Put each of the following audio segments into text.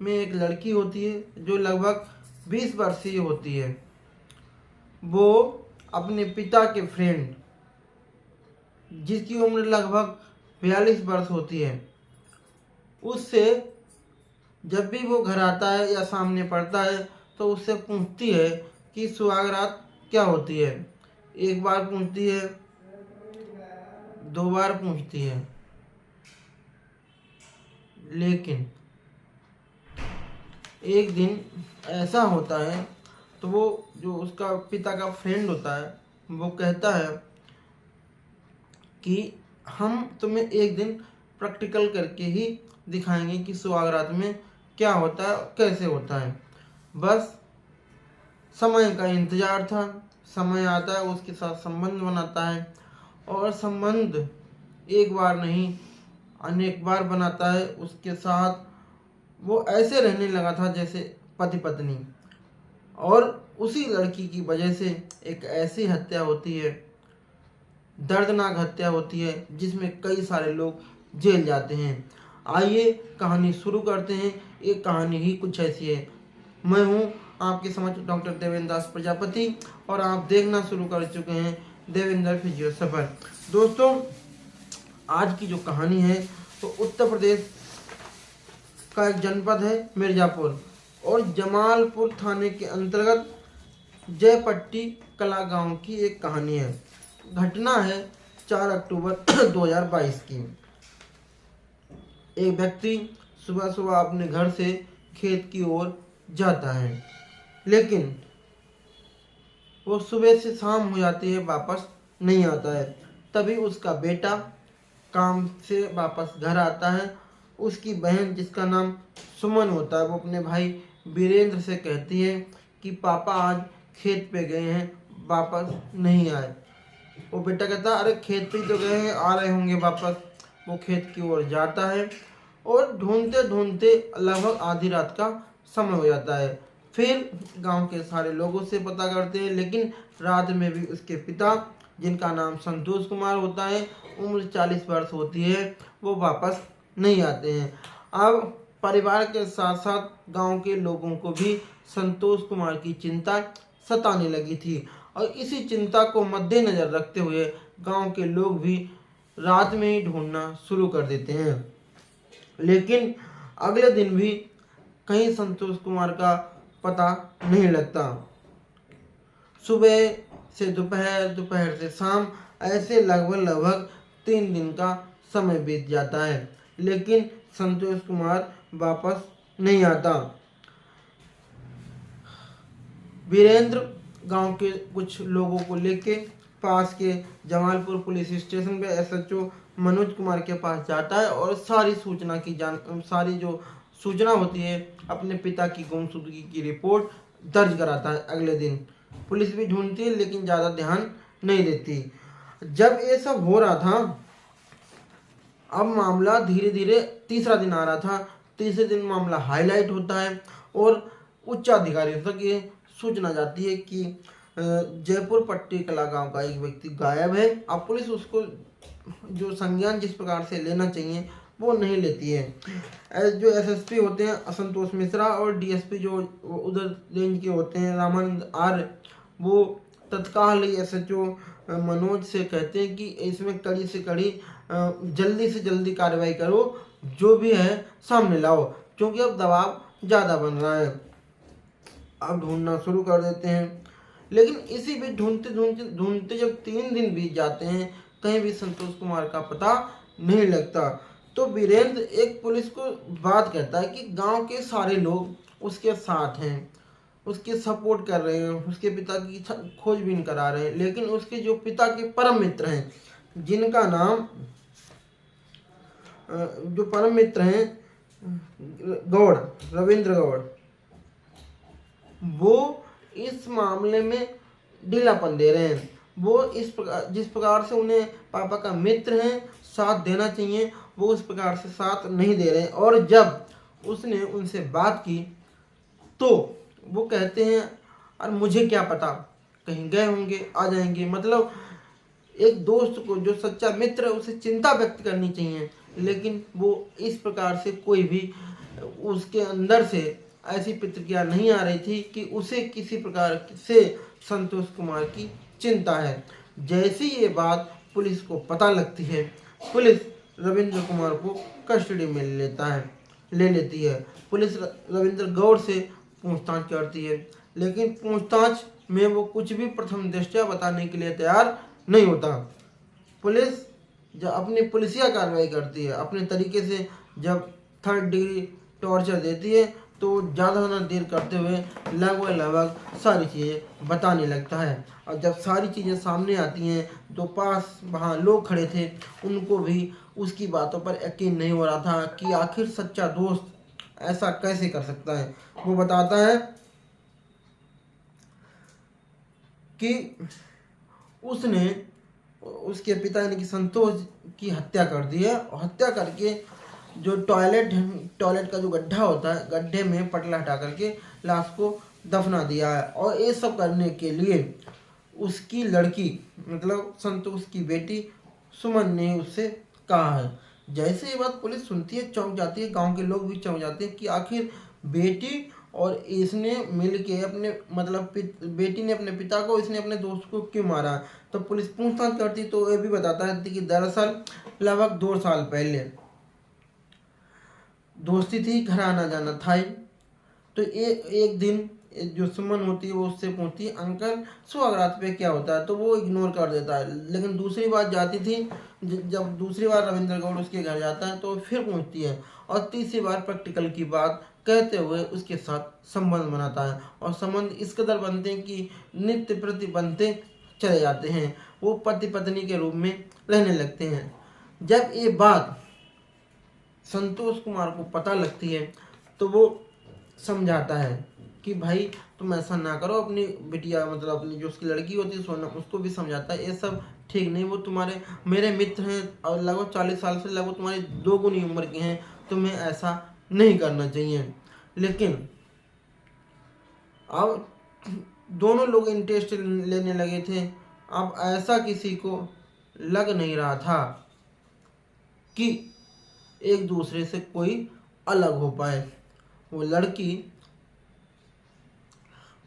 में एक लड़की होती है जो लगभग 20 वर्षीय होती है। वो अपने पिता के फ्रेंड, जिसकी उम्र लगभग 42 वर्ष होती है, उससे जब भी वो घर आता है या सामने पड़ता है तो उससे पूछती है कि सुहागरात क्या होती है। एक बार पूछती है, 2 बार पूछती है, लेकिन एक दिन ऐसा होता है तो वो जो उसका पिता का फ्रेंड होता है वो कहता है कि हम तुम्हें एक दिन प्रैक्टिकल करके ही दिखाएंगे कि सुहागरात में क्या होता है, कैसे होता है। बस समय का इंतजार था। समय आता है, उसके साथ संबंध बनाता है और संबंध एक बार नहीं अनेक बार बनाता है। उसके साथ वो ऐसे रहने लगा था जैसे पति पत्नी। और उसी लड़की की वजह से एक ऐसी हत्या होती है, दर्दनाक हत्या होती है, जिसमें कई सारे लोग जेल जाते हैं। आइए कहानी शुरू करते हैं। ये कहानी ही कुछ ऐसी है। मैं हूँ आपके समझ डॉक्टर देवेंद्र दास प्रजापति और आप देखना शुरू कर चुके हैं देवेंद्र फिजियो सफर। दोस्तों, आज की जो कहानी है तो उत्तर प्रदेश का एक जनपद है मिर्जापुर और जमालपुर थाने के अंतर्गत जयपट्टी कला गांव की एक कहानी है। घटना है 4 अक्टूबर 2022 की। एक व्यक्ति सुबह सुबह अपने घर से खेत की ओर जाता है, लेकिन वो सुबह से शाम हो जाती है, वापस नहीं आता है। तभी उसका बेटा काम से वापस घर आता है। उसकी बहन, जिसका नाम सुमन होता है, वो अपने भाई वीरेंद्र से कहती है कि पापा आज खेत पे गए हैं, वापस नहीं आए। वो बेटा कहता है अरे खेत पे तो गए हैं, आ रहे होंगे वापस। वो खेत की ओर जाता है और ढूंढते ढूंढते लगभग आधी रात का समय हो जाता है। फिर गांव के सारे लोगों से पता करते हैं, लेकिन रात में भी उसके पिता, जिनका नाम संतोष कुमार होता है, उम्र 40 वर्ष होती है, वो वापस नहीं आते हैं। अब परिवार के साथ साथ गांव के लोगों को भी संतोष कुमार की चिंता सताने लगी थी और इसी चिंता को मद्देनजर रखते हुए गांव के लोग भी रात में ही ढूंढना शुरू कर देते हैं। लेकिन अगले दिन भी कहीं संतोष कुमार का पता नहीं लगता। सुबह से दोपहर, दोपहर से शाम, ऐसे लगभग 3 दिन का समय बीत जाता है, लेकिन संतोष कुमार वापस नहीं आता। वीरेंद्र गांव के कुछ लोगों को लेके पास के जमालपुर पुलिस स्टेशन पे एसएचओ मनोज कुमार के पास जाता है और सारी जो सूचना होती है अपने पिता की गुमशुदगी की रिपोर्ट दर्ज कराता है। अगले दिन पुलिस भी ढूंढती है, लेकिन ज़्यादा ध्यान नहीं देती। जब ये सब हो रहा था, अब मामला धीरे धीरे तीसरा दिन आ रहा था। तीसरे दिन मामला हाईलाइट होता है और उच्च अधिकारियों तक ये सूचना जाती है कि जयपुर पट्टी कला गांव का एक व्यक्ति गायब है। अब पुलिस उसको जो संज्ञान जिस प्रकार से लेना चाहिए वो नहीं लेती है। जो एसएसपी होते हैं असंतोष मिश्रा और डीएसपी जो उधर रेंज के होते हैं रामानंद आर्य, वो तत्काल ही एसएचओ मनोज से कहते हैं कि इसमें कड़ी से कड़ी जल्दी से जल्दी कार्रवाई करो, जो भी है सामने लाओ, क्योंकि अब दबाव ज़्यादा बन रहा है। अब ढूंढना शुरू कर देते हैं, लेकिन इसी बीच ढूंढते ढूंढते ढूंढते जब 3 दिन बीत जाते हैं, कहीं भी संतोष कुमार का पता नहीं लगता। तो वीरेंद्र एक पुलिस को बात कहता है कि गांव के सारे लोग उसके साथ हैं, उसके सपोर्ट कर रहे हैं, उसके पिता की खोजबीन करा रहे हैं, लेकिन उसके जो पिता के परम मित्र हैं, जिनका नाम जो परम मित्र हैं गौड़, रविंद्र गौड़, वो इस मामले में ढीलापन दे रहे हैं। वो इस प्रकार, जिस प्रकार से उन्हें पापा का मित्र हैं साथ देना चाहिए, वो उस प्रकार से साथ नहीं दे रहे हैं। और जब उसने उनसे बात की तो वो कहते हैं और मुझे क्या पता, कहीं गए होंगे, आ जाएंगे। मतलब एक दोस्त को, जो सच्चा मित्र है, उसे चिंता व्यक्त करनी चाहिए, लेकिन वो इस प्रकार से कोई भी उसके अंदर से ऐसी प्रतिक्रिया नहीं आ रही थी कि उसे किसी प्रकार से संतोष कुमार की चिंता है। जैसे ये बात पुलिस को पता लगती है, पुलिस रविंद्र कुमार को कस्टडी में ले लेती है। पुलिस रविंद्र गौड़ से पूछताछ करती है, लेकिन पूछताछ में वो कुछ भी प्रथम दृष्टया बताने के लिए तैयार नहीं होता। पुलिस जब अपनी पुलिसिया कार्रवाई करती है अपने तरीके से, जब 3rd डिग्री टॉर्चर देती है तो ज़्यादा देर करते हुए लगभग सारी चीज़ें बताने लगता है। और जब सारी चीज़ें सामने आती हैं तो पास वहाँ लोग खड़े थे, उनको भी उसकी बातों पर यकीन नहीं हो रहा था कि आखिर सच्चा दोस्त ऐसा कैसे कर सकता है। वो बताता है कि उसने उसके पिता यानी कि संतोष की हत्या कर दी है, और हत्या करके जो टॉयलेट का जो गड्ढा होता है, गड्ढे में पटला हटा करके लाश को दफना दिया है। और ये सब करने के लिए उसकी लड़की मतलब संतोष की बेटी सुमन ने उससे कहा है। जैसे ये बात पुलिस सुनती है, चौंक जाती है, गांव के लोग भी चौंक जाते हैं कि आखिर बेटी और इसने मिल के अपने मतलब बेटी ने अपने पिता को, इसने अपने दोस्त को क्यों मारा। तो पुलिस पूछताछ करती तो ये भी बताता है कि दरअसल लगभग 2 साल पहले दोस्ती थी, घर आना जाना था ही। तो एक दिन जो सुमन होती है वो उससे पूछती है अंकल सुहागरात पे क्या होता है, तो वो इग्नोर कर देता है। लेकिन दूसरी बार जाती थी, जब दूसरी बार रविंद्र गौड़ उसके घर जाता है तो फिर पूछती है, और तीसरी बार प्रैक्टिकल की बात कहते हुए उसके साथ संबंध बनाता है। और संबंध इस कदर बनते हैं कि नित्य प्रति बनते चले जाते हैं, वो पति पत्नी के रूप में रहने लगते हैं। जब ये बात संतोष कुमार को पता लगती है तो वो समझाता है कि भाई तुम ऐसा ना करो, अपनी बिटिया मतलब अपनी जो उसकी लड़की होती है सोनम, उसको भी समझाता है ये सब ठीक नहीं, वो तुम्हारे मेरे मित्र हैं और लगभग 40 साल से लगभग तुम्हारी 2 गुनी उम्र के हैं, तुम्हें ऐसा नहीं करना चाहिए। लेकिन अब दोनों लोग इंटरेस्ट लेने लगे थे। अब ऐसा किसी को लग नहीं रहा था कि एक दूसरे से कोई अलग हो पाए। वो लड़की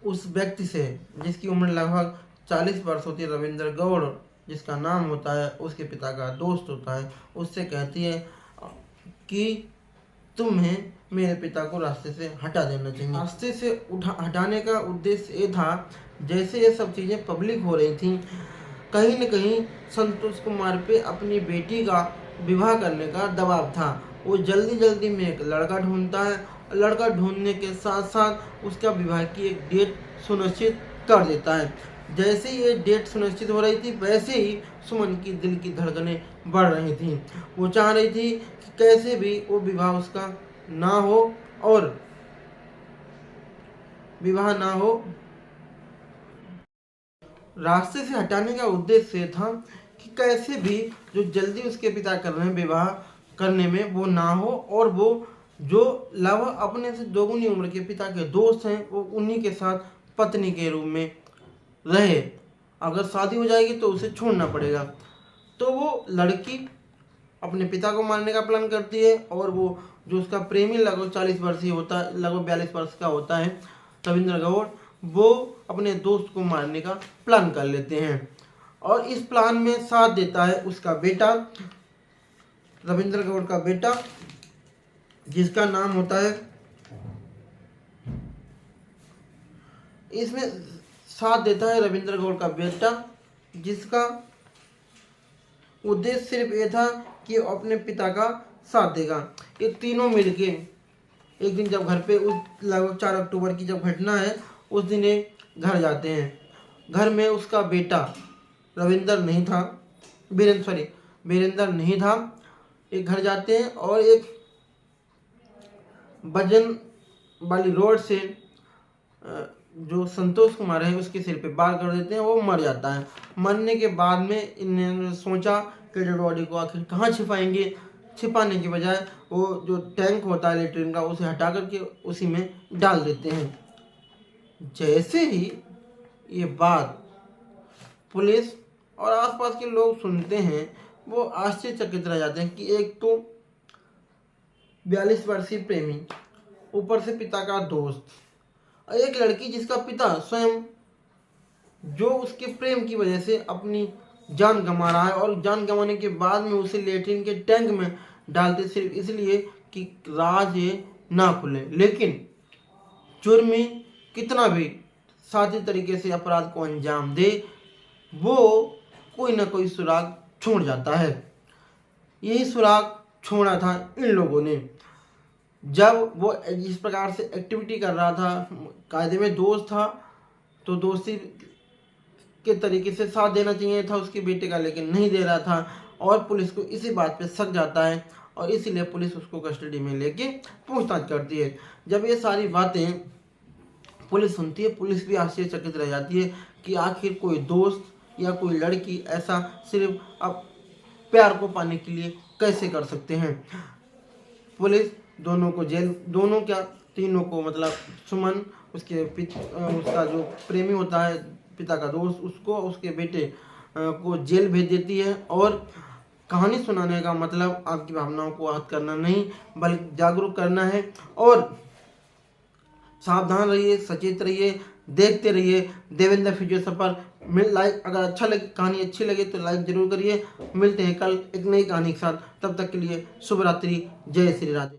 उस व्यक्ति से जिसकी उम्र लगभग 40 वर्ष होती है, रविंद्र गौड़ जिसका नाम होता है, उसके पिता का दोस्त होता है, उससे कहती है कि तुम्हें मेरे पिता को रास्ते से हटा देना चाहिए। रास्ते से हटाने का उद्देश्य ये था, जैसे ये सब चीज़ें पब्लिक हो रही थी, कहीं न कहीं संतोष कुमार पे अपनी बेटी का विवाह करने का दबाव था। वो जल्दी में एक लड़का ढूंढता है, लड़का ढूंढने के साथ साथ उसका विवाह की एक डेट सुनिश्चित कर देता है। जैसे ही ये डेट सुनिश्चित हो रही थी, वैसे ही सुमन की दिल की धड़कनें बढ़ रही थी। वो चाह रही थी कि कैसे भी वो विवाह उसका ना हो, और विवाह ना हो। रास्ते से हटाने का उद्देश्य था कि कैसे भी जो जल्दी उसके पिता कर रहे हैं विवाह करने में वो ना हो, और वो जो लगभग अपने से दोगुनी उम्र के पिता के दोस्त हैं वो उन्हीं के साथ पत्नी के रूप में रहे। अगर शादी हो जाएगी तो उसे छोड़ना पड़ेगा। तो वो लड़की अपने पिता को मारने का प्लान करती है, और वो जो उसका प्रेमी लगभग 40 वर्षीय होता है, लगभग 42 वर्ष का होता है रविंद्र गौड़, वो अपने दोस्त को मारने का प्लान कर लेते हैं। और इस प्लान में साथ देता है उसका बेटा, रविंद्र गौड़ का बेटा, जिसका नाम होता है, इसमें साथ देता है रविंद्र गौड़ का बेटा, जिसका उद्देश्य सिर्फ ये था कि अपने पिता का साथ देगा। ये तीनों मिलके एक दिन जब घर पे, उस लगभग 4 अक्टूबर की जब घटना है, उस दिन ये घर जाते हैं। घर में उसका बेटा रविंद्र नहीं था, वीरेंद्र नहीं था। एक घर जाते हैं और एक वजन वाली रोड से जो संतोष कुमार है उसके सिर पे वार कर देते हैं, वो मर जाता है। मरने के बाद में इन्होंने सोचा कि डेड बॉडी को आखिर कहाँ छिपाएंगे। छिपाने की बजाय वो जो टैंक होता है लेटरिन का, उसे हटा करके उसी में डाल देते हैं। जैसे ही ये बात पुलिस और आसपास के लोग सुनते हैं, वो आश्चर्यचकित रह जाते हैं कि एक तो 42 वर्षीय प्रेमी, ऊपर से पिता का दोस्त, एक लड़की जिसका पिता स्वयं जो उसके प्रेम की वजह से अपनी जान गंवा रहा है और जान गंवाने के बाद में उसे लेट्रिन के टैंक में डालते सिर्फ इसलिए कि राज ये ना खुले। लेकिन जुर्मी कितना भी साथी तरीके से अपराध को अंजाम दे, वो कोई ना कोई सुराग छोड़ जाता है। यही सुराग छोड़ा था इन लोगों ने। जब वो इस प्रकार से एक्टिविटी कर रहा था, कायदे में दोस्त था, तो दोस्ती के तरीके से साथ देना चाहिए था उसके बेटे का, लेकिन नहीं दे रहा था और पुलिस को इसी बात पे शक जाता है और इसीलिए पुलिस उसको कस्टडी में लेके पूछताछ करती है। जब ये सारी बातें पुलिस सुनती है, पुलिस भी आश्चर्यचकित रह जाती है कि आखिर कोई दोस्त या कोई लड़की ऐसा सिर्फ अब प्यार को पाने के लिए कैसे कर सकते हैं। पुलिस दोनों को जेल, दोनों क्या तीनों को, मतलब सुमन, उसका जो प्रेमी होता है पिता का दोस्त, उसको, उसके बेटे को जेल भेज देती है। और कहानी सुनाने का मतलब आपकी भावनाओं को आहत करना नहीं बल्कि जागरूक करना है। और सावधान रहिए, सचेत रहिए, देखते रहिए देवेंद्र फिजियो सफर। लाइक, अगर अच्छा लगे, कहानी अच्छी लगे तो लाइक जरूर करिए। मिलते हैं कल एक नई कहानी के साथ, तब तक के लिए शुभ रात्रि, जय श्री राधे।